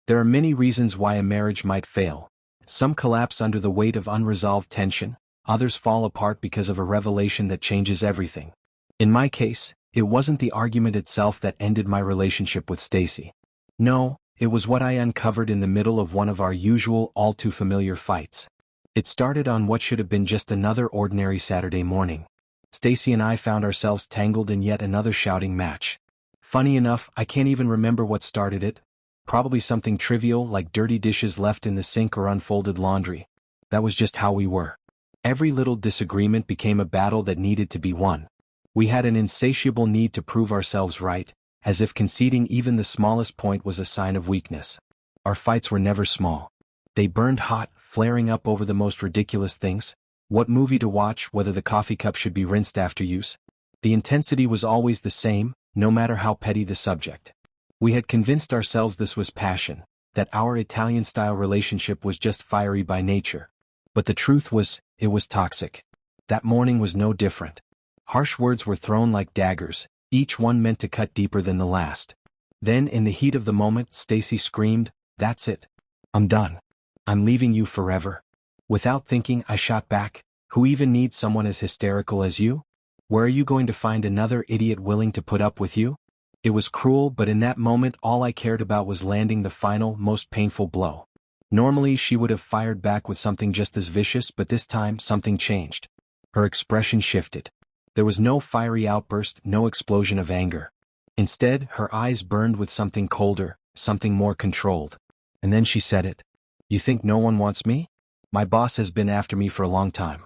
There are many reasons why a marriage might fail. Some collapse under the weight of unresolved tension, others fall apart because of a revelation that changes everything. In my case, it wasn't the argument itself that ended my relationship with Stacy. No, it was what I uncovered in the middle of one of our usual all-too-familiar fights. It started on what should have been just another ordinary Saturday morning. Stacy and I found ourselves tangled in yet another shouting match. Funny enough, I can't even remember what started it. Probably something trivial like dirty dishes left in the sink or unfolded laundry. That was just how we were. Every little disagreement became a battle that needed to be won. We had an insatiable need to prove ourselves right, as if conceding even the smallest point was a sign of weakness. Our fights were never small. They burned hot, flaring up over the most ridiculous things. What movie to watch, whether the coffee cup should be rinsed after use. The intensity was always the same, no matter how petty the subject. We had convinced ourselves this was passion, that our Italian-style relationship was just fiery by nature. But the truth was, it was toxic. That morning was no different. Harsh words were thrown like daggers, each one meant to cut deeper than the last. Then, in the heat of the moment, Stacy screamed, "That's it. I'm done. I'm leaving you forever." Without thinking, I shot back, "Who even needs someone as hysterical as you? Where are you going to find another idiot willing to put up with you?" It was cruel, but in that moment all I cared about was landing the final, most painful blow. Normally she would have fired back with something just as vicious, but this time something changed. Her expression shifted. There was no fiery outburst, no explosion of anger. Instead, her eyes burned with something colder, something more controlled. And then she said it. "You think no one wants me? My boss has been after me for a long time.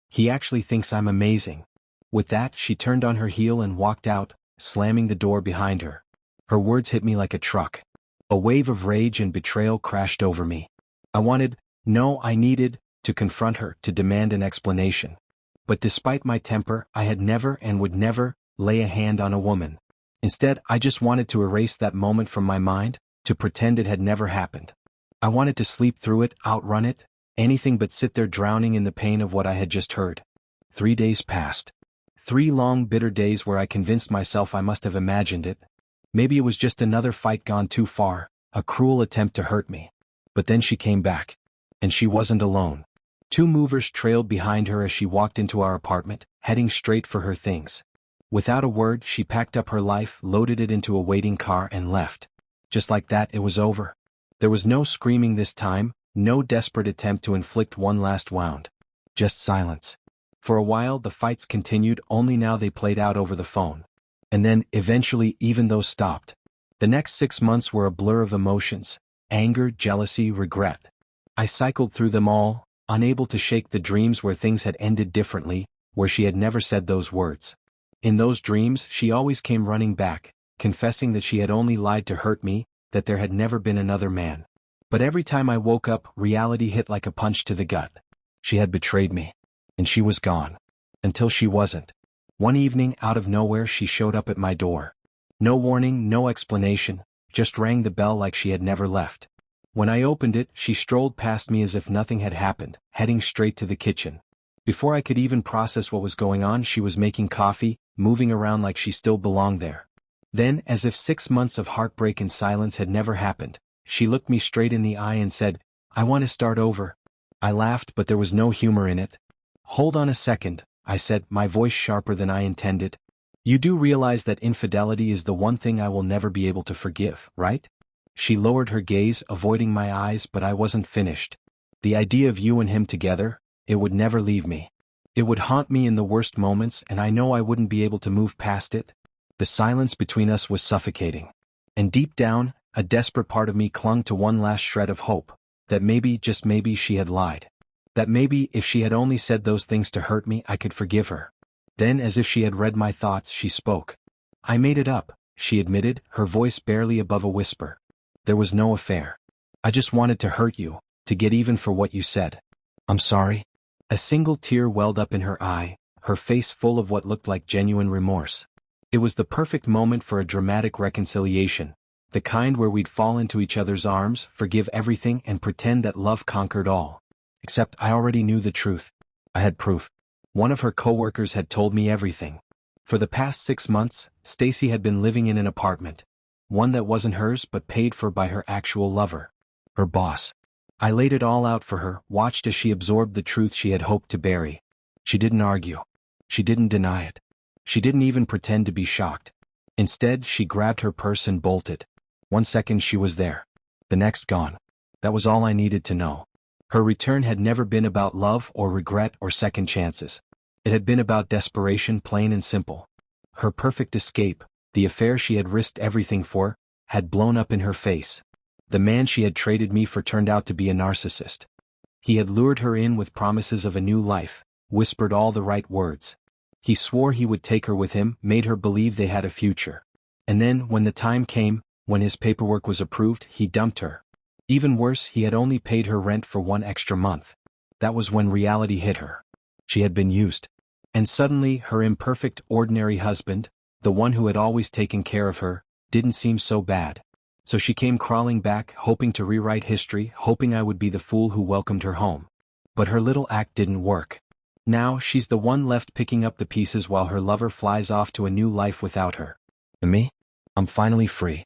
He actually thinks I'm amazing." With that, she turned on her heel and walked out, slamming the door behind her. Her words hit me like a truck. A wave of rage and betrayal crashed over me. I needed, to confront her, to demand an explanation. But despite my temper, I had never and would never lay a hand on a woman. Instead, I just wanted to erase that moment from my mind, to pretend it had never happened. I wanted to sleep through it, outrun it, anything but sit there drowning in the pain of what I had just heard. 3 days passed. 3 long, bitter days where I convinced myself I must have imagined it. Maybe it was just another fight gone too far, a cruel attempt to hurt me. But then she came back. And she wasn't alone. 2 movers trailed behind her as she walked into our apartment, heading straight for her things. Without a word, she packed up her life, loaded it into a waiting car, and left. Just like that, it was over. There was no screaming this time, no desperate attempt to inflict one last wound. Just silence. For a while the fights continued, only now they played out over the phone. And then, eventually, even those stopped. The next 6 months were a blur of emotions: anger, jealousy, regret. I cycled through them all, unable to shake the dreams where things had ended differently, where she had never said those words. In those dreams, she always came running back, confessing that she had only lied to hurt me, that there had never been another man. But every time I woke up, reality hit like a punch to the gut. She had betrayed me. And she was gone. Until she wasn't. One evening, out of nowhere, she showed up at my door. No warning, no explanation, just rang the bell like she had never left. When I opened it, she strolled past me as if nothing had happened, heading straight to the kitchen. Before I could even process what was going on, she was making coffee, moving around like she still belonged there. Then, as if 6 months of heartbreak and silence had never happened, she looked me straight in the eye and said, "I want to start over." I laughed, but there was no humor in it. "Hold on a second," I said, my voice sharper than I intended. "You do realize that infidelity is the one thing I will never be able to forgive, right?" She lowered her gaze, avoiding my eyes, but I wasn't finished. "The idea of you and him together, it would never leave me. It would haunt me in the worst moments, and I know I wouldn't be able to move past it." The silence between us was suffocating. And deep down, a desperate part of me clung to one last shred of hope, that maybe, just maybe, she had lied. That maybe, if she had only said those things to hurt me, I could forgive her. Then, as if she had read my thoughts, she spoke. "I made it up," she admitted, her voice barely above a whisper. "There was no affair. I just wanted to hurt you, to get even for what you said. I'm sorry." A single tear welled up in her eye, her face full of what looked like genuine remorse. It was the perfect moment for a dramatic reconciliation, the kind where we'd fall into each other's arms, forgive everything, and pretend that love conquered all. Except I already knew the truth. I had proof. One of her coworkers had told me everything. For the past 6 months, Stacy had been living in an apartment. one that wasn't hers but paid for by her actual lover. Her boss. I laid it all out for her, watched as she absorbed the truth she had hoped to bury. She didn't argue. She didn't deny it. She didn't even pretend to be shocked. Instead, she grabbed her purse and bolted. 1 second she was there. The next gone. That was all I needed to know. Her return had never been about love or regret or second chances. It had been about desperation, plain and simple. Her perfect escape, the affair she had risked everything for, had blown up in her face. The man she had traded me for turned out to be a narcissist. He had lured her in with promises of a new life, whispered all the right words. He swore he would take her with him, made her believe they had a future. And then, when the time came, when his paperwork was approved, he dumped her. Even worse, he had only paid her rent for 1 extra month. That was when reality hit her. She had been used. And suddenly, her imperfect, ordinary husband, the one who had always taken care of her, didn't seem so bad. So she came crawling back, hoping to rewrite history, hoping I would be the fool who welcomed her home. But her little act didn't work. Now, she's the one left picking up the pieces while her lover flies off to a new life without her. And me? I'm finally free.